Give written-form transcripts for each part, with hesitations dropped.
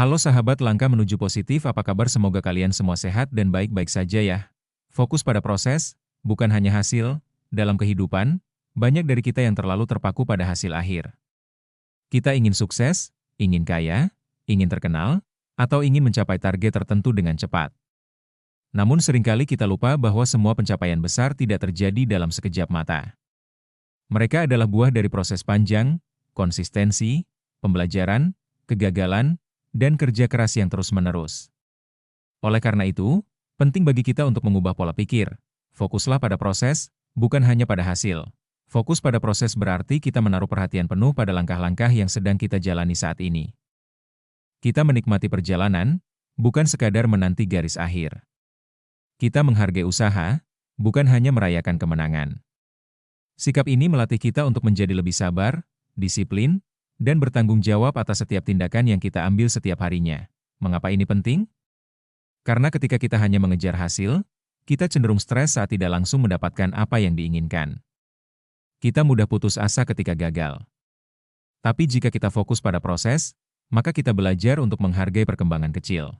Halo sahabat langkah menuju positif, apa kabar? Semoga kalian semua sehat dan baik-baik saja ya. Fokus pada proses, bukan hanya hasil. Dalam kehidupan, banyak dari kita yang terlalu terpaku pada hasil akhir. Kita ingin sukses, ingin kaya, ingin terkenal, atau ingin mencapai target tertentu dengan cepat. Namun seringkali kita lupa bahwa semua pencapaian besar tidak terjadi dalam sekejap mata. Mereka adalah buah dari proses panjang, konsistensi, pembelajaran, kegagalan, dan kerja keras yang terus-menerus. Oleh karena itu, penting bagi kita untuk mengubah pola pikir. Fokuslah pada proses, bukan hanya pada hasil. Fokus pada proses berarti kita menaruh perhatian penuh pada langkah-langkah yang sedang kita jalani saat ini. Kita menikmati perjalanan, bukan sekadar menanti garis akhir. Kita menghargai usaha, bukan hanya merayakan kemenangan. Sikap ini melatih kita untuk menjadi lebih sabar, disiplin, dan bertanggung jawab atas setiap tindakan yang kita ambil setiap harinya. Mengapa ini penting? Karena ketika kita hanya mengejar hasil, kita cenderung stres saat tidak langsung mendapatkan apa yang diinginkan. Kita mudah putus asa ketika gagal. Tapi jika kita fokus pada proses, maka kita belajar untuk menghargai perkembangan kecil.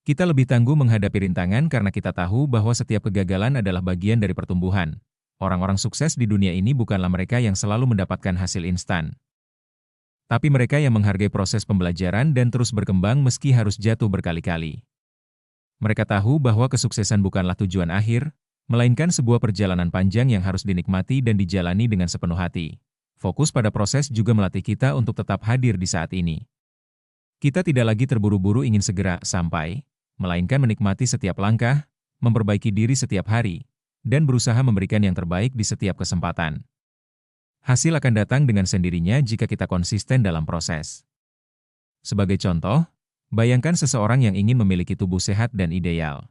Kita lebih tangguh menghadapi rintangan karena kita tahu bahwa setiap kegagalan adalah bagian dari pertumbuhan. Orang-orang sukses di dunia ini bukanlah mereka yang selalu mendapatkan hasil instan, tapi mereka yang menghargai proses pembelajaran dan terus berkembang meski harus jatuh berkali-kali. Mereka tahu bahwa kesuksesan bukanlah tujuan akhir, melainkan sebuah perjalanan panjang yang harus dinikmati dan dijalani dengan sepenuh hati. Fokus pada proses juga melatih kita untuk tetap hadir di saat ini. Kita tidak lagi terburu-buru ingin segera sampai, melainkan menikmati setiap langkah, memperbaiki diri setiap hari, dan berusaha memberikan yang terbaik di setiap kesempatan. Hasil akan datang dengan sendirinya jika kita konsisten dalam proses. Sebagai contoh, bayangkan seseorang yang ingin memiliki tubuh sehat dan ideal.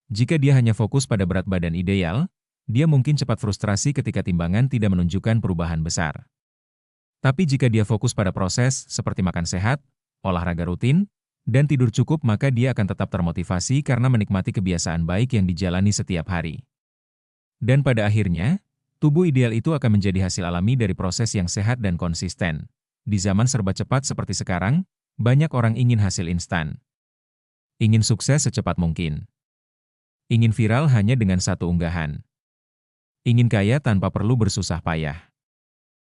Jika dia hanya fokus pada berat badan ideal, dia mungkin cepat frustrasi ketika timbangan tidak menunjukkan perubahan besar. Tapi jika dia fokus pada proses seperti makan sehat, olahraga rutin, dan tidur cukup, maka dia akan tetap termotivasi karena menikmati kebiasaan baik yang dijalani setiap hari. Dan pada akhirnya, tubuh ideal itu akan menjadi hasil alami dari proses yang sehat dan konsisten. Di zaman serba cepat seperti sekarang, banyak orang ingin hasil instan. Ingin sukses secepat mungkin. Ingin viral hanya dengan satu unggahan. Ingin kaya tanpa perlu bersusah payah.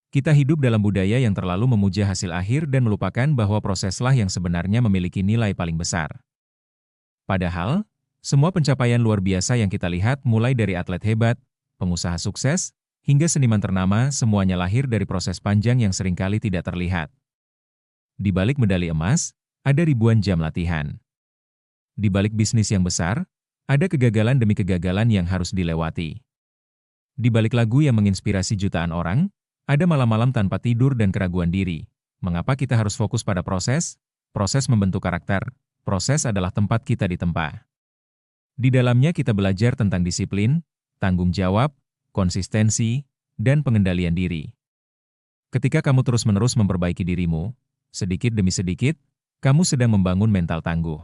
Kita hidup dalam budaya yang terlalu memuja hasil akhir dan melupakan bahwa proseslah yang sebenarnya memiliki nilai paling besar. Padahal, semua pencapaian luar biasa yang kita lihat, mulai dari atlet hebat, pengusaha sukses, hingga seniman ternama, semuanya lahir dari proses panjang yang seringkali tidak terlihat. Di balik medali emas, ada ribuan jam latihan. Di balik bisnis yang besar, ada kegagalan demi kegagalan yang harus dilewati. Di balik lagu yang menginspirasi jutaan orang, ada malam-malam tanpa tidur dan keraguan diri. Mengapa kita harus fokus pada proses? Proses membentuk karakter. Proses adalah tempat kita ditempa. Di dalamnya kita belajar tentang disiplin, tanggung jawab, konsistensi, dan pengendalian diri. Ketika kamu terus-menerus memperbaiki dirimu, sedikit demi sedikit, kamu sedang membangun mental tangguh.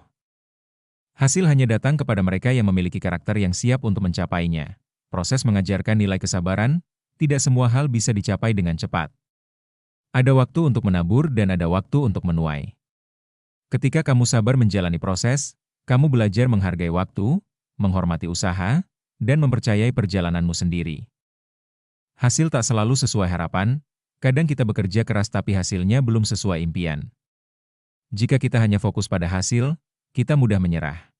Hasil hanya datang kepada mereka yang memiliki karakter yang siap untuk mencapainya. Proses mengajarkan nilai kesabaran, tidak semua hal bisa dicapai dengan cepat. Ada waktu untuk menabur dan ada waktu untuk menuai. Ketika kamu sabar menjalani proses, kamu belajar menghargai waktu, menghormati usaha, dan mempercayai perjalananmu sendiri. Hasil tak selalu sesuai harapan, kadang kita bekerja keras tapi hasilnya belum sesuai impian. Jika kita hanya fokus pada hasil, kita mudah menyerah.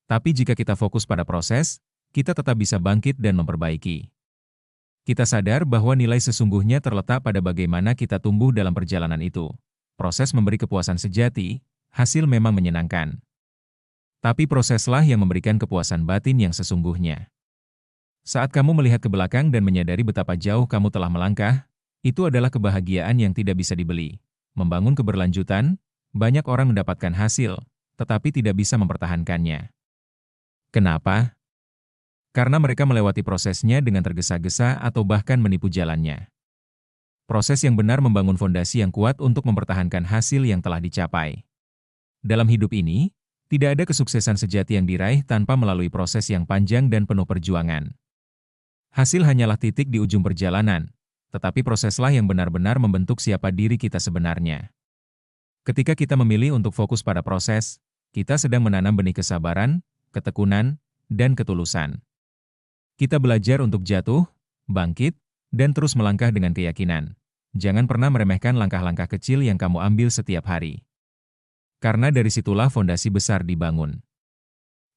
Tapi jika kita fokus pada proses, kita tetap bisa bangkit dan memperbaiki. Kita sadar bahwa nilai sesungguhnya terletak pada bagaimana kita tumbuh dalam perjalanan itu. Proses memberi kepuasan sejati, hasil memang menyenangkan. Tapi proseslah yang memberikan kepuasan batin yang sesungguhnya. Saat kamu melihat ke belakang dan menyadari betapa jauh kamu telah melangkah, itu adalah kebahagiaan yang tidak bisa dibeli. Membangun keberlanjutan, banyak orang mendapatkan hasil, tetapi tidak bisa mempertahankannya. Kenapa? Karena mereka melewati prosesnya dengan tergesa-gesa atau bahkan menipu jalannya. Proses yang benar membangun fondasi yang kuat untuk mempertahankan hasil yang telah dicapai. Dalam hidup ini, tidak ada kesuksesan sejati yang diraih tanpa melalui proses yang panjang dan penuh perjuangan. Hasil hanyalah titik di ujung perjalanan, tetapi proseslah yang benar-benar membentuk siapa diri kita sebenarnya. Ketika kita memilih untuk fokus pada proses, kita sedang menanam benih kesabaran, ketekunan, dan ketulusan. Kita belajar untuk jatuh, bangkit, dan terus melangkah dengan keyakinan. Jangan pernah meremehkan langkah-langkah kecil yang kamu ambil setiap hari. Karena dari situlah fondasi besar dibangun.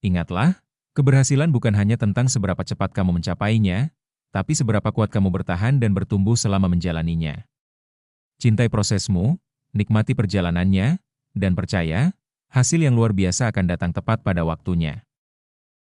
Ingatlah, keberhasilan bukan hanya tentang seberapa cepat kamu mencapainya, tapi seberapa kuat kamu bertahan dan bertumbuh selama menjalaninya. Cintai prosesmu, nikmati perjalanannya, dan percaya, hasil yang luar biasa akan datang tepat pada waktunya.